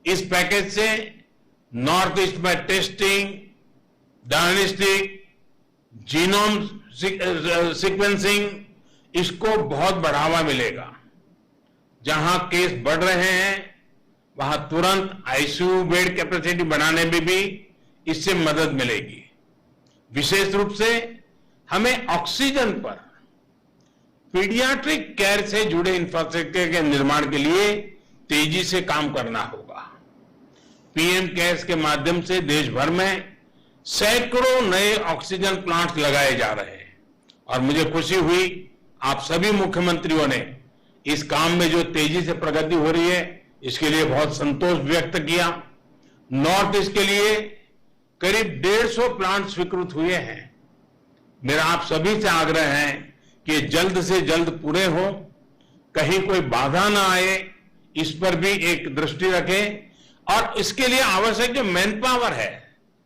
इस पैकेज से नॉर्थ ईस्ट में टेस्टिंग, डायग्नोस्टिक, जीनोम सीक्वेंसिंग, इसको बहुत बढ़ावा मिलेगा। जहां केस बढ़ रहे हैं वहां तुरंत आईसीयू बेड कैपेसिटी बढ़ाने में भी इससे मदद मिलेगी। विशेष रूप से हमें ऑक्सीजन पर पीडियाट्रिक केयर से जुड़े इंफ्रास्ट्रक्चर के निर्माण के लिए तेजी से काम करना होगा। पीएम केयर्स के माध्यम से देश भर में सैकड़ों नए ऑक्सीजन प्लांट्स लगाए जा रहे हैं और मुझे खुशी हुई आप सभी मुख्यमंत्रियों ने इस काम में जो तेजी से प्रगति हो रही है इसके लिए बहुत संतोष व्यक्त किया। नॉर्थ ईस्ट के लिए करीब 150 प्लांट स्वीकृत हुए हैं। मेरा आप सभी से आग्रह है कि जल्द से जल्द पूरे हो, कहीं कोई बाधा ना आए, इस पर भी एक दृष्टि रखें और इसके लिए आवश्यक जो मैन पावर है,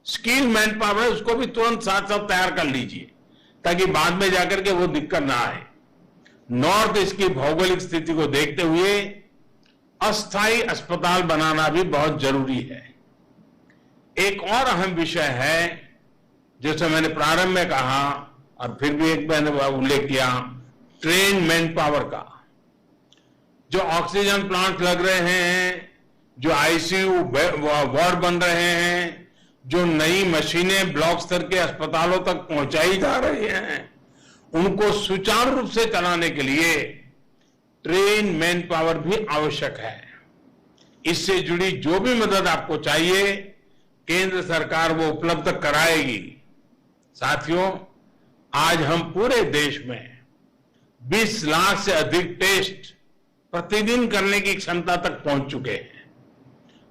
स्किल मैन पावर है, उसको भी तुरंत साथ साथ तैयार कर लीजिए ताकि बाद में जाकर के वो दिक्कत ना आए। नॉर्थ ईस्ट की भौगोलिक स्थिति को देखते हुए अस्थायी अस्पताल बनाना भी बहुत जरूरी है। एक और अहम विषय है जैसे मैंने प्रारंभ में कहा और फिर भी एक मैंने उल्लेख किया, ट्रेन मैन पावर का। जो ऑक्सीजन प्लांट लग रहे हैं, जो आईसीयू वार्ड बन रहे हैं, जो नई मशीनें ब्लॉक स्तर के अस्पतालों तक पहुंचाई जा रही हैं, उनको सुचारू रूप से चलाने के लिए ट्रेन मैन पावर भी आवश्यक है। इससे जुड़ी जो भी मदद आपको चाहिए, केंद्र सरकार वो उपलब्ध कराएगी। साथियों, आज हम पूरे देश में 20 लाख से अधिक टेस्ट प्रतिदिन करने की क्षमता तक पहुंच चुके हैं।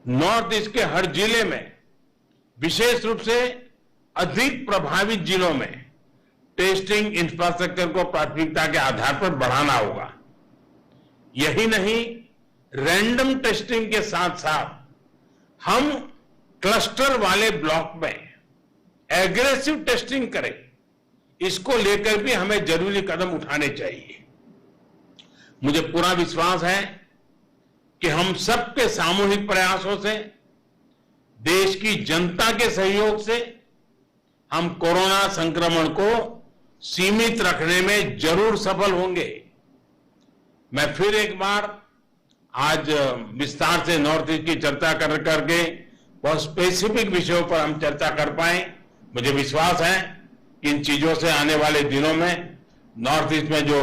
नॉर्थ ईस्ट के हर जिले में, विशेष रूप से अधिक प्रभावित जिलों में टेस्टिंग इंफ्रास्ट्रक्चर को प्राथमिकता के आधार पर बढ़ाना होगा। यही नहीं, रैंडम टेस्टिंग के साथ साथ हम क्लस्टर वाले ब्लॉक में एग्रेसिव टेस्टिंग करें, इसको लेकर भी हमें जरूरी कदम उठाने चाहिए। मुझे पूरा विश्वास है कि हम सबके सामूहिक प्रयासों से, देश की जनता के सहयोग से हम कोरोना संक्रमण को सीमित रखने में जरूर सफल होंगे। मैं फिर एक बार आज विस्तार से नॉर्थ ईस्ट की चर्चा करके बहुत स्पेसिफिक विषयों पर हम चर्चा कर पाए। मुझे विश्वास है कि इन चीजों से आने वाले दिनों में नॉर्थ ईस्ट में जो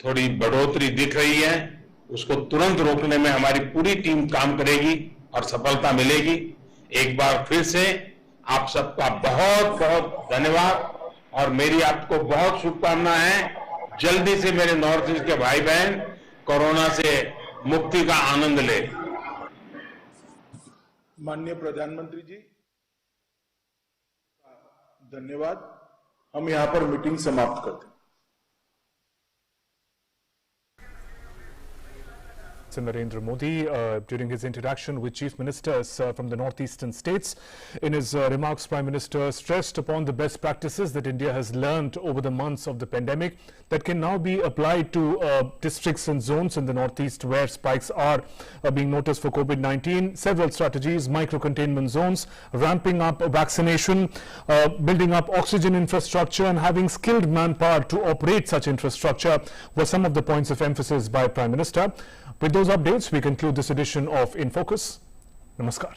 थोड़ी बढ़ोतरी दिख रही है, उसको तुरंत रोकने में हमारी पूरी टीम काम करेगी और सफलता मिलेगी। एक बार फिर से आप सबका बहुत बहुत धन्यवाद और मेरी आपको बहुत शुभकामनाएं हैं। जल्दी से मेरे नॉर्थ ईस्ट के भाई बहन कोरोना से मुक्ति का आनंद ले। माननीय प्रधानमंत्री जी, धन्यवाद। हम यहाँ पर मीटिंग समाप्त करते हैं। Narendra Modi during his interaction with chief ministers from the northeastern states. In his remarks, Prime Minister stressed upon the best practices that India has learned over the months of the pandemic that can now be applied to districts and zones in the northeast where spikes are being noticed for COVID-19. Several strategies, micro-containment zones, ramping up vaccination, building up oxygen infrastructure and having skilled manpower to operate such infrastructure were some of the points of emphasis by Prime Minister. With those updates, we conclude this edition of In Focus. Namaskar.